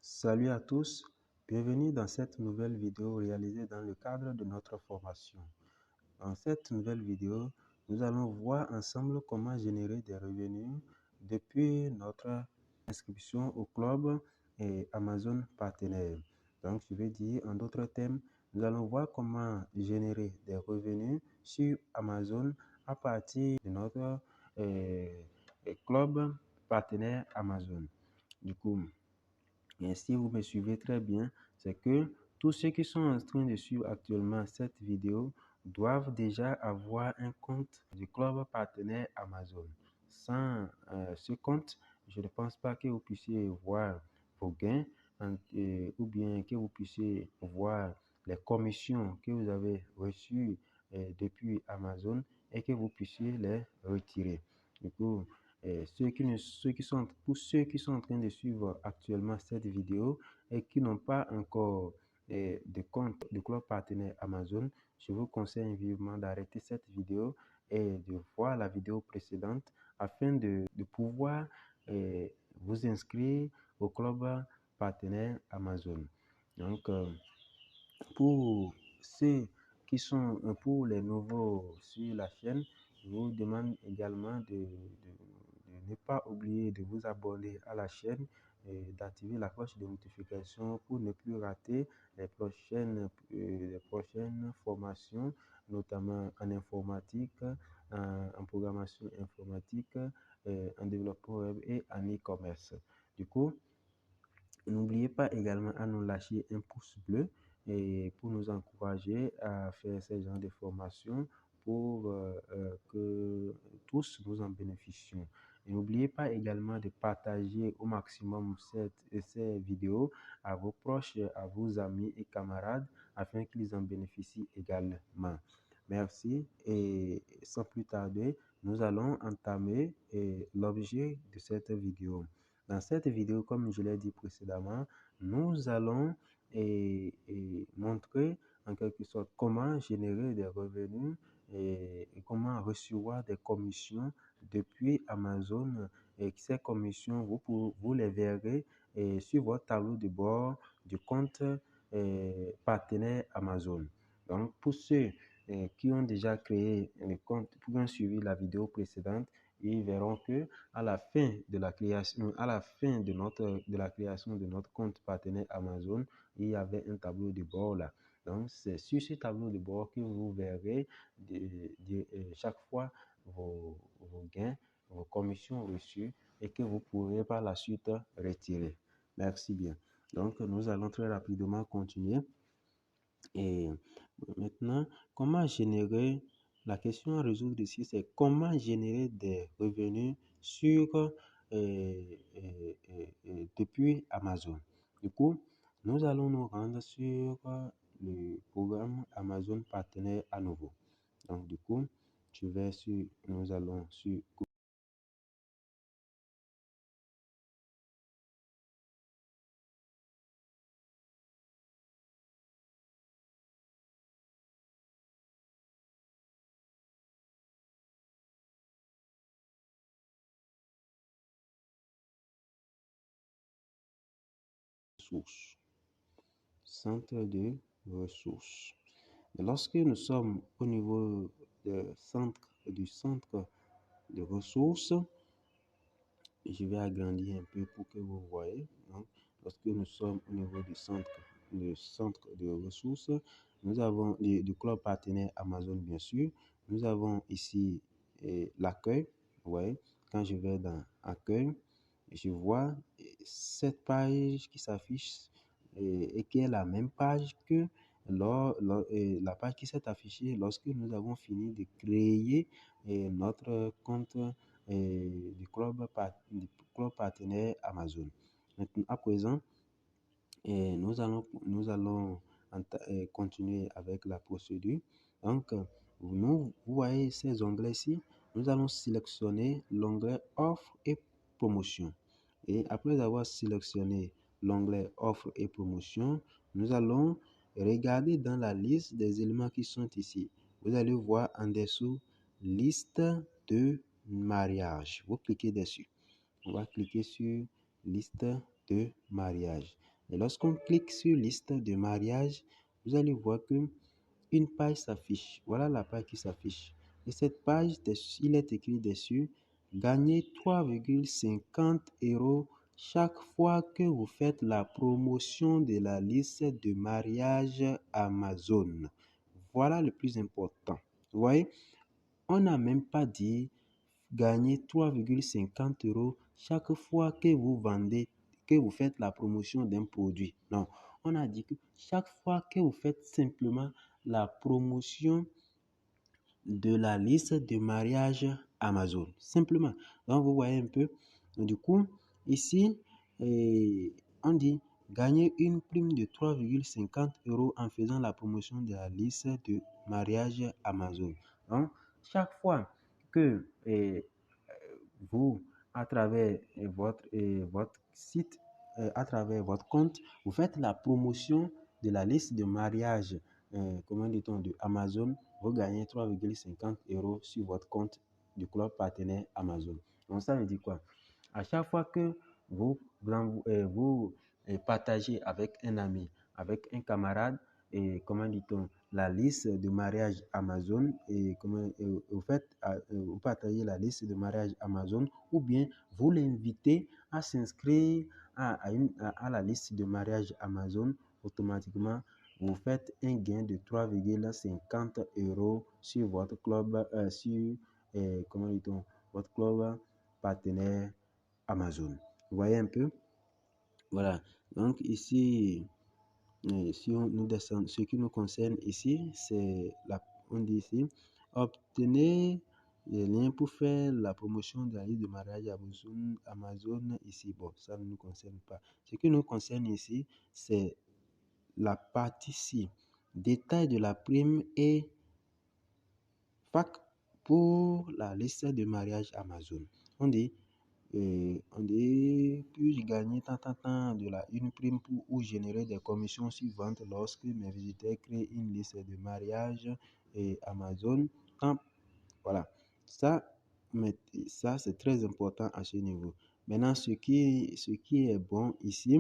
Salut à tous, bienvenue dans cette nouvelle vidéo réalisée dans le cadre de notre formation. Dans cette nouvelle vidéo, nous allons voir ensemble comment générer des revenus depuis notre inscription au club et Amazon partenaire. Donc, je vais dire en d'autres termes, nous allons voir comment générer des revenus sur Amazon à partir de notre club partenaire Amazon. Du coup, et si vous me suivez très bien, c'est que tous ceux qui sont en train de suivre actuellement cette vidéo doivent déjà avoir un compte du club partenaire Amazon. Sans ce compte, je ne pense pas que vous puissiez voir vos gains ou bien que vous puissiez voir les commissions que vous avez reçues depuis Amazon et que vous puissiez les retirer. Du coup, pour ceux qui sont en train de suivre actuellement cette vidéo et qui n'ont pas encore de compte de club partenaire Amazon, je vous conseille vivement d'arrêter cette vidéo et de voir la vidéo précédente afin de pouvoir vous inscrire au club partenaire Amazon. Donc, pour ceux qui sont pour les nouveaux sur la chaîne, je vous demande également de ne pas oublier de vous abonner à la chaîne et d'activer la cloche de notification pour ne plus rater les prochaines formations, notamment en informatique, en programmation informatique, en développement web et en e-commerce. Du coup, n'oubliez pas également à nous lâcher un pouce bleu et pour nous encourager à faire ce genre de formation pour que tous nous en bénéficions. Et n'oubliez pas également de partager au maximum ces vidéos à vos proches, à vos amis et camarades afin qu'ils en bénéficient également. Merci et sans plus tarder, nous allons entamer l'objet de cette vidéo. Dans cette vidéo, comme je l'ai dit précédemment, nous allons montrer en quelque sorte comment générer des revenus et comment recevoir des commissions depuis Amazon. Et ces commissions, vous les verrez sur votre tableau de bord du compte partenaire Amazon. Donc, pour ceux qui ont déjà créé le compte, qui ont suivi la vidéo précédente, ils verront que à la fin de la création, de la création de notre compte partenaire Amazon, il y avait un tableau de bord là. Donc, c'est sur ce tableau de bord que vous verrez chaque fois vos gains, vos commissions reçues et que vous pourrez par la suite retirer. Merci bien. Donc, nous allons très rapidement continuer. Et maintenant, comment générer, la question à résoudre ici, c'est comment générer des revenus depuis Amazon. Du coup, nous allons nous rendre sur le programme Amazon partenaire à nouveau. Donc, du coup, nous allons sur ressources, centre de ressources. Et lorsque nous sommes au niveau du centre de ressources, je vais agrandir un peu pour que vous voyez. Donc, lorsque nous sommes au niveau du centre de ressources, nous avons du club partenaire Amazon, bien sûr. Nous avons ici l'accueil. Vous voyez, quand je vais dans accueil, je vois cette page qui s'affiche et qui est la même page que la page qui s'est affichée lorsque nous avons fini de créer notre compte du club partenaire Amazon. Maintenant, à présent, nous allons continuer avec la procédure. Donc, vous voyez ces onglets ici. Nous allons sélectionner l'onglet offre et promotion. Et après avoir sélectionné l'onglet offre et promotion, nous allons regarder dans la liste des éléments qui sont ici. Vous allez voir en dessous liste de mariage. Vous cliquez dessus. On va cliquer sur liste de mariage. Et lorsqu'on clique sur liste de mariage, vous allez voir que une page s'affiche. Voilà la page qui s'affiche. Et cette page, il est écrit dessus, gagnez 3,50 € chaque fois que vous faites la promotion de la liste de mariage Amazon. Voilà le plus important. Vous voyez, on n'a même pas dit gagner 3,50 € chaque fois que vous vendez, que vous faites la promotion d'un produit. Non, on a dit que chaque fois que vous faites simplement la promotion de la liste de mariage Amazon. Simplement. Donc, vous voyez un peu. Du coup, ici, on dit gagner une prime de 3,50 € en faisant la promotion de la liste de mariage Amazon. Donc, chaque fois que vous, à travers votre site, à travers votre compte, vous faites la promotion de la liste de mariage, comment dit-on, de Amazon, vous gagnez 3,50 € sur votre compte du club partenaire Amazon. Donc, ça veut dire quoi? À chaque fois que vous partagez avec un ami, avec un camarade, et comment dit-on, la liste de mariage Amazon, et comment vous partagez la liste de mariage Amazon, ou bien vous l'invitez à s'inscrire à la liste de mariage Amazon, automatiquement vous faites un gain de 3,50 € sur votre club, comment dit-on, votre club partenaire Amazon. Vous voyez un peu? Voilà. Donc ici, si nous descendons, ce qui nous concerne ici, on dit ici, obtenez les liens pour faire la promotion de la liste de mariage Amazon ici. Bon, ça ne nous concerne pas. Ce qui nous concerne ici, c'est la partie ci, détail de la prime et fac pour la liste de mariage Amazon. On dit, puis-je gagner tant de une prime ou générer des commissions suivantes lorsque mes visiteurs créent une liste de mariage Amazon. Voilà, ça, c'est très important à ce niveau. Maintenant, ce qui est bon ici,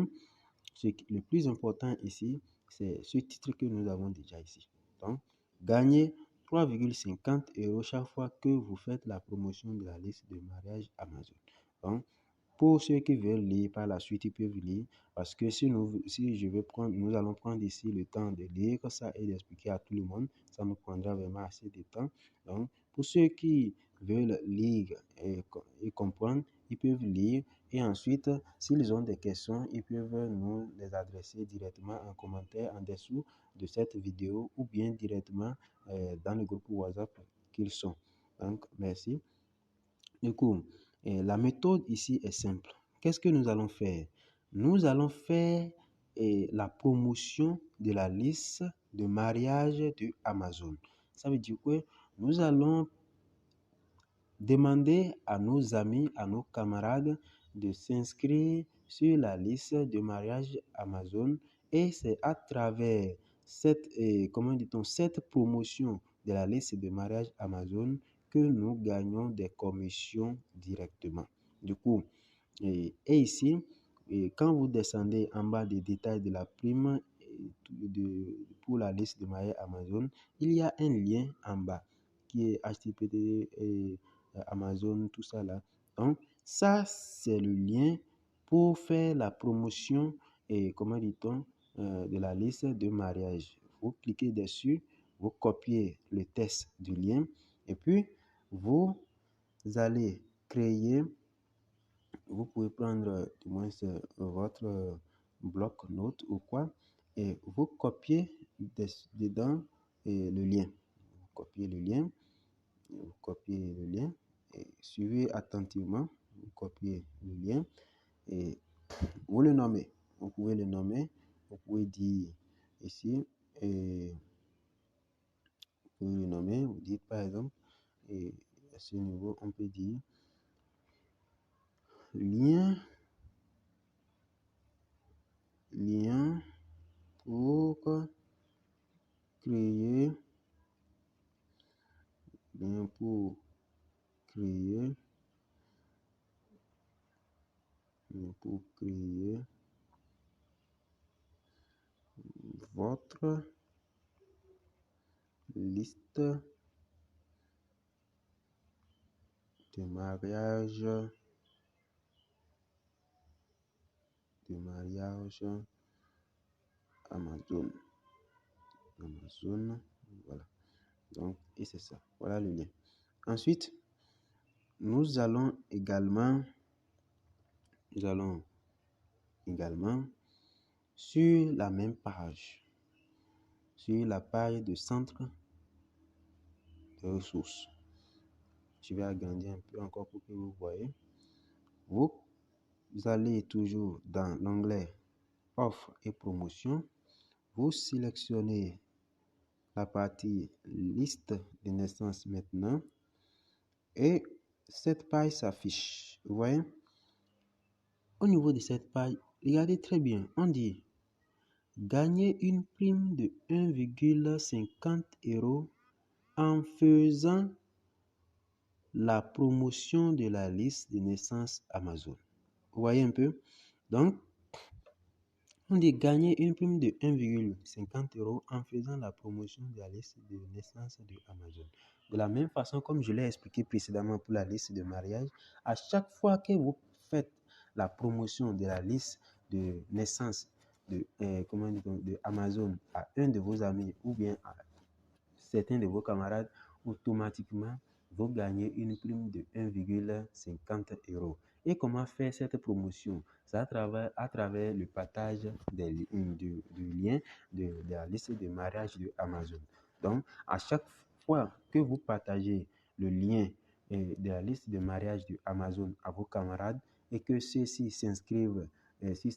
le plus important ici, c'est ce titre que nous avons déjà ici. Donc, gagnez 3,50 € chaque fois que vous faites la promotion de la liste de mariage Amazon. Donc, pour ceux qui veulent lire par la suite, ils peuvent lire, parce que si nous allons prendre ici le temps de lire ça et d'expliquer à tout le monde, ça nous prendra vraiment assez de temps. Donc, pour ceux qui veulent lire et comprendre, ils peuvent lire, et ensuite, s'ils ont des questions, ils peuvent nous les adresser directement en commentaire en dessous de cette vidéo, ou bien directement dans le groupe WhatsApp qu'ils sont. Donc, merci. Du coup, la méthode ici est simple. Qu'est-ce que nous allons faire? Nous allons faire la promotion de la liste de mariage de Amazon. Ça veut dire que nous allons demander à nos amis, à nos camarades de s'inscrire sur la liste de mariage Amazon, et c'est à travers cette promotion de la liste de mariage Amazon que nous gagnons des commissions directement. Du coup, ici, quand vous descendez en bas des détails de la prime pour la liste de mariage Amazon, il y a un lien en bas qui est HTTP Amazon, tout ça là. Donc, ça, c'est le lien pour faire la promotion de la liste de mariage. Vous cliquez dessus, vous copiez le texte du lien, et puis vous allez créer, vous pouvez prendre du moins votre bloc-notes ou quoi, et vous copiez dedans le lien. Vous copiez le lien, et suivez attentivement, vous copiez le lien et vous le nommez. Vous pouvez le nommer, vous pouvez dire ici, vous dites par exemple, à ce niveau, on peut dire lien pour créer, lien pour créer, votre liste de mariage Amazon. Voilà. Donc, et c'est ça. Voilà le lien. Ensuite, nous allons également sur la même page, sur la page de centre de ressources. Je vais agrandir un peu encore pour que vous voyez. Vous allez toujours dans l'onglet offre et promotion. Vous sélectionnez la partie liste de naissance maintenant et cette page s'affiche. Vous voyez, au niveau de cette page, regardez très bien, on dit gagner une prime de 1,50 € en faisant la promotion de la liste de naissance Amazon. Vous voyez un peu? Donc, on dit gagner une prime de 1,50 € en faisant la promotion de la liste de naissance de Amazon. De la même façon, comme je l'ai expliqué précédemment pour la liste de mariage, à chaque fois que vous faites la promotion de la liste de naissance de Amazon à un de vos amis ou bien à certains de vos camarades, automatiquement, vous gagnez une prime de 1,50 €. Et comment faire cette promotion? C'est à travers le partage du lien de la liste de mariage de Amazon. Donc, à chaque fois que vous partagez le lien de la liste de mariage de Amazon à vos camarades et que ceux-ci s'inscrivent sur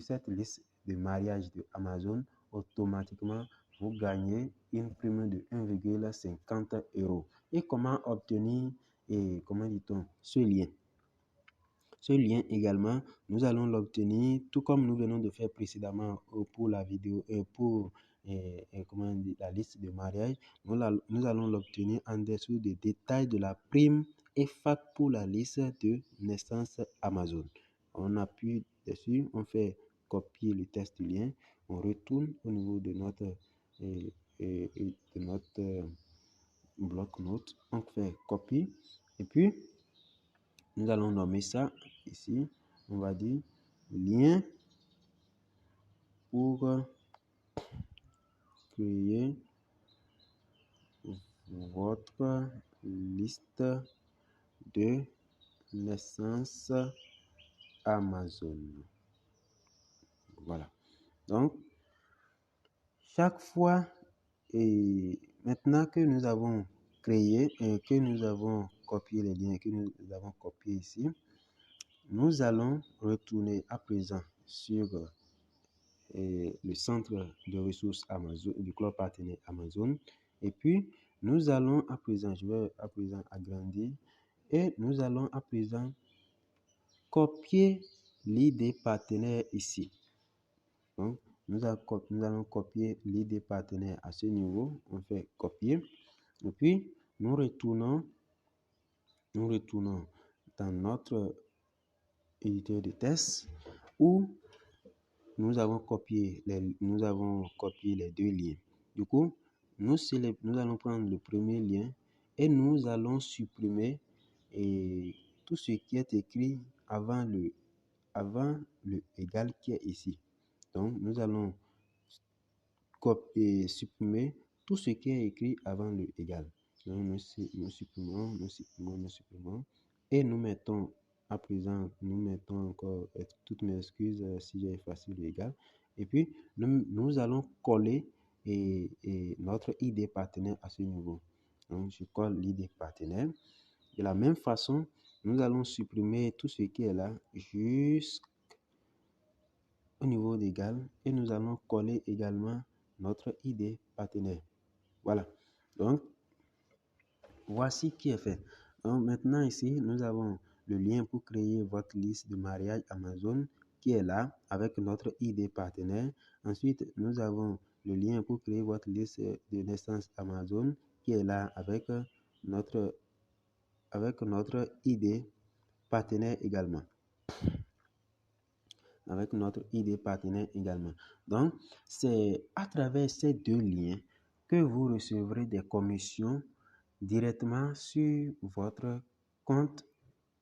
cette liste de mariage de Amazon, automatiquement, vous gagnez une prime de 1,50 €. Et comment obtenir ce lien? Ce lien également, nous allons l'obtenir tout comme nous venons de faire précédemment pour la vidéo pour la liste de mariage. Nous allons l'obtenir en dessous des détails de la prime EFAC pour la liste de naissance Amazon. On appuie dessus, on fait copier le test du lien, on retourne au niveau de notre bloc-notes, on fait copier et puis nous allons nommer ça ici. On va dire lien pour créer votre liste de naissance Amazon. Voilà. Donc, chaque fois, et maintenant que nous avons créé et que nous avons copié les liens, que nous avons copié ici, nous allons retourner à présent sur le centre de ressources Amazon, du club partenaire Amazon. Et puis, nous allons à présent, je vais à présent agrandir et nous allons à présent copier l'ID partenaire ici. Donc, nous allons copier l'ID partenaire à ce niveau. On fait copier. Et puis, nous retournons dans notre éditeur de test où nous avons copié les deux liens. Du coup, nous allons prendre le premier lien et nous allons supprimer tout ce qui est écrit avant le égal qui est ici. Donc, nous allons supprimer tout ce qui est écrit avant le égal. Donc, nous supprimons et nous mettons à présent, nous mettons encore toutes mes excuses si j'ai effacé le égal. Et puis, nous allons coller notre ID partenaire à ce niveau. Donc, je colle l'ID partenaire. De la même façon, nous allons supprimer tout ce qui est là jusqu'au niveau d'égal et nous allons coller également notre ID partenaire. Voilà. Donc, voici qui est fait. Donc, maintenant ici, nous avons le lien pour créer votre liste de mariage Amazon qui est là avec notre ID partenaire. Ensuite, nous avons le lien pour créer votre liste de naissance Amazon qui est là avec notre ID partenaire également. avec notre ID partenaire également. Donc, c'est à travers ces deux liens que vous recevrez des commissions directement sur votre compte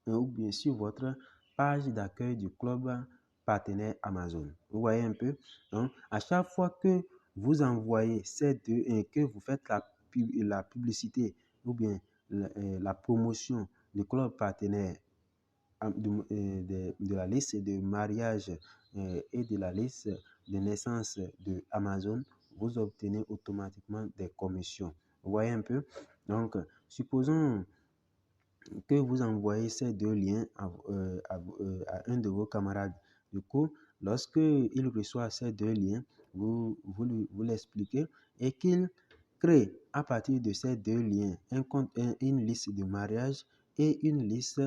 ou bien sur votre page d'accueil du club partenaire Amazon. Vous voyez un peu? Donc, à chaque fois que vous envoyez ces deux et que vous faites la publicité ou bien la promotion du club partenaire de la liste de mariage et de la liste de naissance de Amazon, vous obtenez automatiquement des commissions. Vous voyez un peu? Donc, supposons que vous envoyez ces deux liens à un de vos camarades. Du coup, lorsque il reçoit ces deux liens, vous l'expliquez et qu'il crée à partir de ces deux liens une liste de mariage et une liste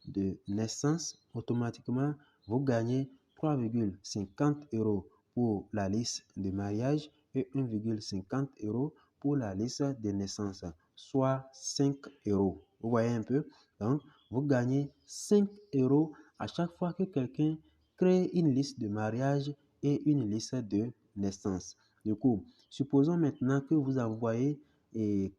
de naissance. Automatiquement, vous gagnez 3,50 € pour la liste de mariage et 1,50 € pour la liste de naissance, soit 5 €. Vous voyez un peu? Donc, vous gagnez 5 € à chaque fois que quelqu'un crée une liste de mariage et une liste de naissance. Du coup, supposons maintenant que vous envoyez les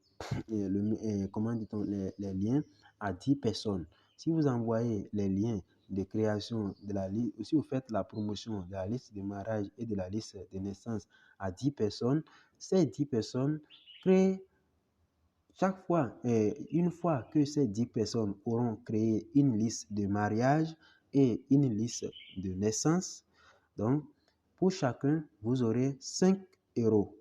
liens à 10 personnes. Si vous envoyez les liens de création de la liste, si vous faites la promotion de la liste de mariage et de la liste de naissance à 10 personnes, ces 10 personnes créent chaque fois, une fois que ces 10 personnes auront créé une liste de mariage et une liste de naissance, donc pour chacun, vous aurez 5 €.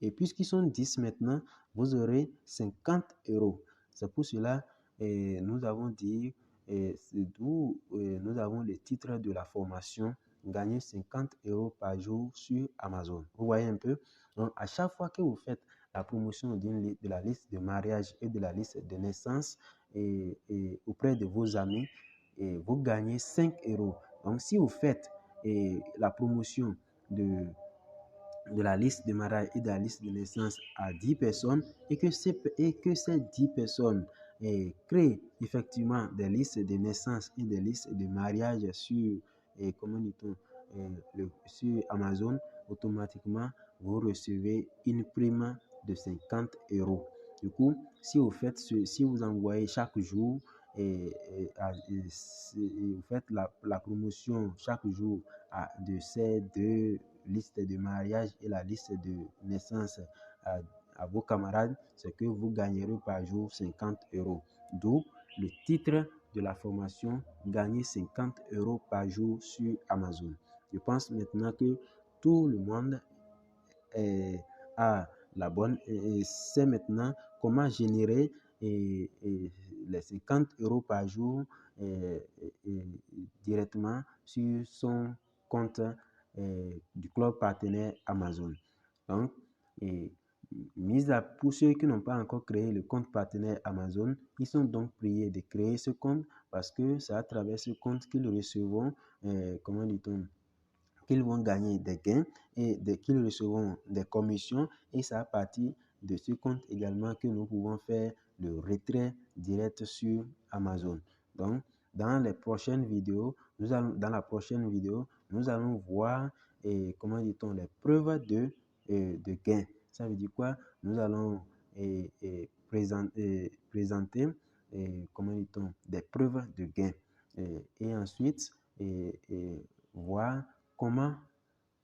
Et puisqu'ils sont 10 maintenant, vous aurez 50 €. C'est pour cela nous avons dit, c'est d'où nous avons le titre de la formation, gagner 50 € par jour sur Amazon. Vous voyez un peu? Donc, à chaque fois que vous faites la promotion de la liste de mariage et de la liste de naissance auprès de vos amis, vous gagnez 5 €. Donc, si vous faites la promotion de la liste de mariage et de la liste de naissance à 10 personnes et que ces 10 personnes créent effectivement des listes de naissance et des listes de mariage sur, sur Amazon, automatiquement, vous recevez une prime de 50 €. Du coup, si vous envoyez chaque jour vous faites la promotion chaque jour de ces deux listes de mariage et la liste de naissance à vos camarades, c'est que vous gagnerez par jour 50 €. D'où le titre de la formation, gagner 50 € par jour sur Amazon. Je pense maintenant que tout le monde a la bonne et sait maintenant comment générer les 50 € par jour directement sur son compte du club partenaire Amazon. Donc, pour ceux qui n'ont pas encore créé le compte partenaire Amazon, ils sont donc priés de créer ce compte parce que c'est à travers ce compte qu'ils recevront, qu'ils vont gagner des gains et qu'ils recevront des commissions. Et c'est à partir de ce compte également que nous pouvons faire le retrait direct sur Amazon. Donc, dans la prochaine vidéo, nous allons voir les preuves de gains. Ça veut dire quoi? Nous allons présenter des preuves de gains. Et ensuite, voir comment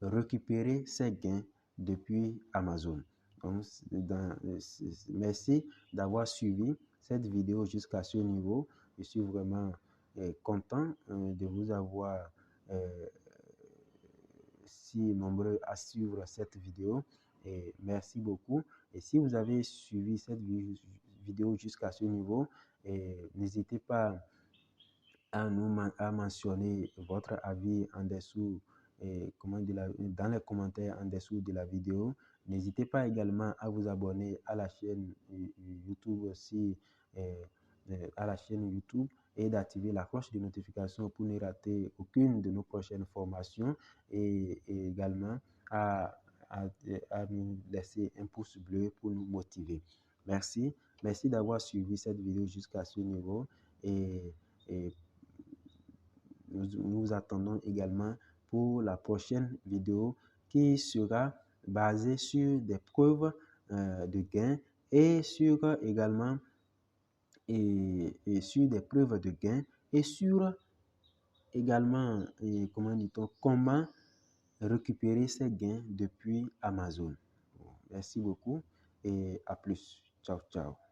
récupérer ces gains depuis Amazon. Donc, merci d'avoir suivi cette vidéo jusqu'à ce niveau. Je suis vraiment content de vous avoir si nombreux à suivre cette vidéo. Et merci beaucoup. Et si vous avez suivi cette vidéo jusqu'à ce niveau, n'hésitez pas à mentionner votre avis en dessous, dans les commentaires en dessous de la vidéo. N'hésitez pas également à vous abonner à la chaîne YouTube aussi, à la chaîne YouTube et d'activer la cloche de notification pour ne rater aucune de nos prochaines formations et également à, nous laisser un pouce bleu pour nous motiver. Merci. Merci d'avoir suivi cette vidéo jusqu'à ce niveau et nous vous attendons également pour la prochaine vidéo qui sera basée sur des preuves de gain et sur également et sur des preuves de gain et sur également comment récupérer ces gains depuis Amazon. Merci beaucoup et à plus. Ciao, ciao.